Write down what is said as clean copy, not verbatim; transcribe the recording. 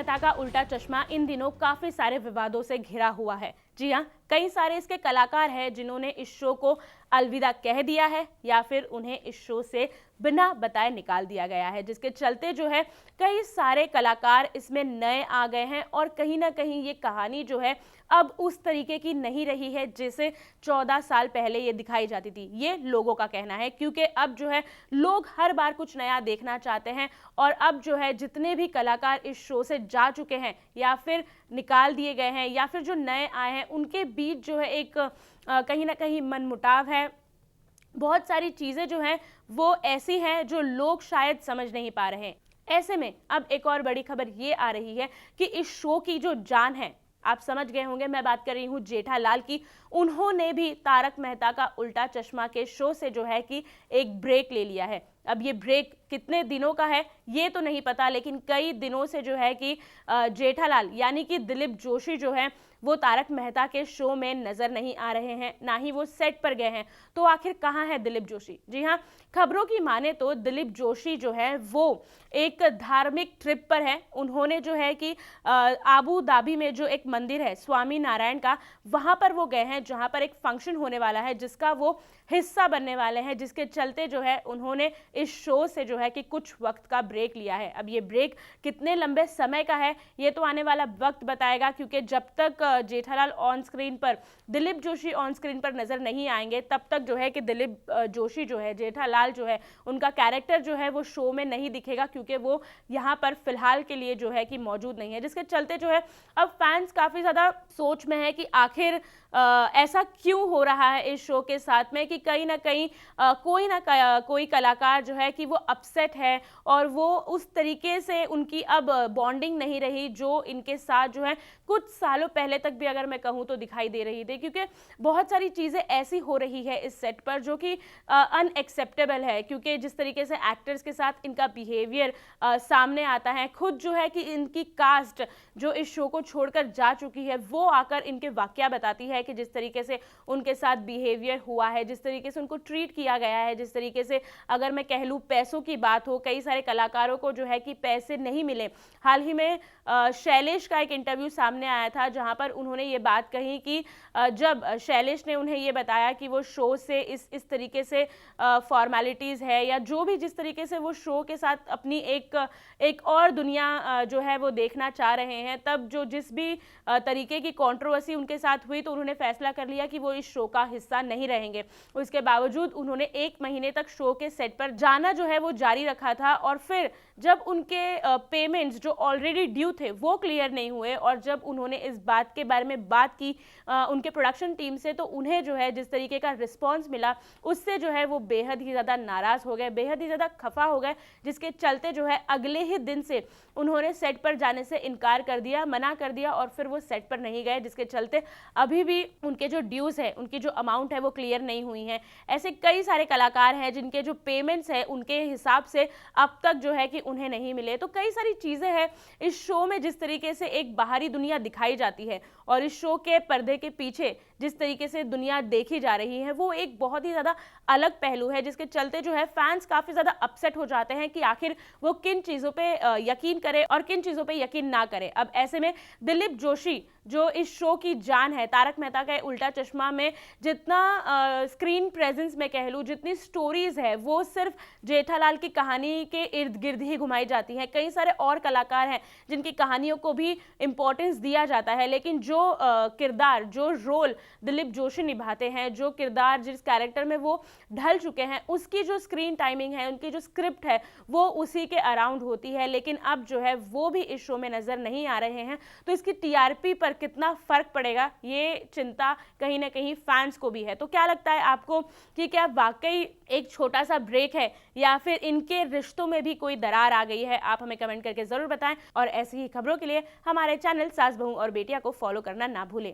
मेहता का उल्टा चश्मा इन दिनों काफी सारे विवादों से घिरा हुआ है। जी हाँ, कई सारे इसके कलाकार हैं जिन्होंने इस शो को अलविदा कह दिया है या फिर उन्हें इस शो से बिना बताए निकाल दिया गया है, जिसके चलते जो है कई सारे कलाकार इसमें नए आ गए हैं और कहीं ना कहीं ये कहानी जो है अब उस तरीके की नहीं रही है जैसे 14 साल पहले ये दिखाई जाती थी। ये लोगों का कहना है, क्योंकि अब जो है लोग हर बार कुछ नया देखना चाहते हैं और अब जो है जितने भी कलाकार इस शो से जा चुके हैं या फिर निकाल दिए गए हैं या फिर जो नए आए हैं उनके बीच जो है एक कहीं ना कहीं मनमुटाव है। बहुत सारी चीज़ें जो हैं वो ऐसी हैं जो लोग शायद समझ नहीं पा रहे हैं। ऐसे में अब एक और बड़ी खबर ये आ रही है कि इस शो की जो जान है, आप समझ गए होंगे मैं बात कर रही हूँ जेठालाल की। उन्होंने भी तारक मेहता का उल्टा चश्मा के शो से जो है कि एक ब्रेक ले लिया है। अब ये ब्रेक कितने दिनों का है ये तो नहीं पता, लेकिन कई दिनों से जो है कि जेठालाल यानी कि दिलीप जोशी जो है वो तारक मेहता के शो में नजर नहीं आ रहे हैं, ना ही वो सेट पर गए हैं। तो आखिर कहाँ है दिलीप जोशी? जी हाँ, खबरों की माने तो दिलीप जोशी जो है वो एक धार्मिक ट्रिप पर है। उन्होंने जो है कि आबू धाबी में जो एक मंदिर है स्वामी नारायण का, वहां पर वो गए हैं जहां पर एक फंक्शन होने वाला है जिसका वो हिस्सा बनने वाले हैं, जिसके चलते जो है उन्होंने इस शो से जो है कि कुछ वक्त का ब्रेक लिया है। अब ये ब्रेक कितने लंबे समय का है ये तो आने वाला वक्त बताएगा, क्योंकि जब तक जेठालाल ऑन स्क्रीन पर, दिलीप जोशी ऑन स्क्रीन पर नजर नहीं आएंगे तब तक जो है कि दिलीप जोशी जो है, जेठालाल जो है, उनका कैरेक्टर जो है वो शो में नहीं दिखेगा, क्योंकि वो यहाँ पर फिलहाल के लिए जो है कि मौजूद नहीं है। जिसके चलते जो है अब फैंस काफी ज्यादा सोच में है कि आखिर ऐसा क्यों हो रहा है इस शो के साथ में कि कहीं ना कहीं कोई कलाकार जो है कि वो अपसेट है और वो उस तरीके से उनकी अब बॉन्डिंग नहीं रही जो इनके साथ जो है कुछ सालों पहले तक भी अगर मैं कहूँ तो दिखाई दे रही थी। क्योंकि बहुत सारी चीज़ें ऐसी हो रही है इस सेट पर जो कि अनएक्सेप्टेबल है, क्योंकि जिस तरीके से एक्टर्स के साथ इनका बिहेवियर सामने आता है, खुद जो है कि इनकी कास्ट जो इस शो को छोड़कर जा चुकी है वो आकर इनके वाकया बताती है कि जिस तरीके से उनके साथ बिहेवियर हुआ है, जिस तरीके से उनको ट्रीट किया गया है, जिस तरीके से अगर मैं कह लूँ पैसों की बात हो, कई सारे कलाकारों को जो है कि पैसे नहीं मिले। हाल ही में शैलेश का एक इंटरव्यू सामने आया था जहां पर उन्होंने ये बात कही कि जब शैलेश ने उन्हें ये बताया कि वो शो से इस तरीके से फॉर्मेलिटीज़ है या जो भी जिस तरीके से वो शो के साथ अपनी एक और दुनिया जो है वो देखना चाह रहे हैं, तब जो जिस भी तरीके की कंट्रोवर्सी उनके साथ हुई तो उन्होंने फैसला कर लिया कि वो इस शो का हिस्सा नहीं रहेंगे। उसके बावजूद उन्होंने 1 महीने तक शो के सेट पर जाना जो है वो जारी रखा था और फिर जब उनके पेमेंट्स जो ऑलरेडी ड्यू थे वो क्लियर नहीं हुए और जब उन्होंने इस बात के बारे में बात की उनके प्रोडक्शन टीम से, तो उन्हें जो है जिस तरीके का रिस्पॉन्स मिला उससे जो है वो बेहद ही ज़्यादा नाराज़ हो गए, बेहद ही ज़्यादा खफा हो गए, जिसके चलते जो है अगले ही दिन से उन्होंने सेट पर जाने से इनकार कर दिया, मना कर दिया और फिर वो सेट पर नहीं गए, जिसके चलते अभी भी उनके जो ड्यूज़ है, उनकी जो अमाउंट है वो क्लियर नहीं हुई है। ऐसे कई सारे कलाकार हैं जिनके जो पेमेंट्स है उनके हिसाब से अब तक जो है कि उन्हें नहीं मिले। तो कई सारी चीज़ें हैं इस शो में, जिस तरीके से एक बाहरी दुनिया दिखाई जाती है और इस शो के पर्दे के पीछे जिस तरीके से दुनिया देखी जा रही है वो एक बहुत ही ज़्यादा अलग पहलू है, जिसके चलते जो है फैंस काफ़ी ज़्यादा अपसेट हो जाते हैं कि आखिर वो किन चीज़ों पे यकीन करे और किन चीज़ों पे यकीन ना करे। अब ऐसे में दिलीप जोशी जो इस शो की जान है, तारक मेहता का उल्टा चश्मा में जितना स्क्रीन प्रेजेंस में कह लूँ, जितनी स्टोरीज है वो सिर्फ जेठालाल की कहानी के इर्द गिर्द ही घुमाई जाती हैं। कई सारे और कलाकार हैं जिनकी कहानियों को भी इम्पोर्टेंस दिया जाता है, लेकिन जो किरदार, जो रोल दिलीप जोशी निभाते हैं, जो किरदार जिस कैरेक्टर में वो ढल चुके हैं, उसकी जो स्क्रीन टाइमिंग है, उनकी जो स्क्रिप्ट है वो उसी के अराउंड होती है। लेकिन अब जो है वो भी इस शो में नजर नहीं आ रहे हैं, तो इसकी टीआरपी पर कितना फर्क पड़ेगा ये चिंता कहीं ना कहीं फैंस को भी है। तो क्या लगता है आपको कि क्या वाकई एक छोटा सा ब्रेक है या फिर इनके रिश्तों में भी कोई दरार आ गई है? आप हमें कमेंट करके जरूर बताएं और ऐसी ही खबरों के लिए हमारे चैनल सास बहू और बेटियां को फॉलो करना ना भूलें।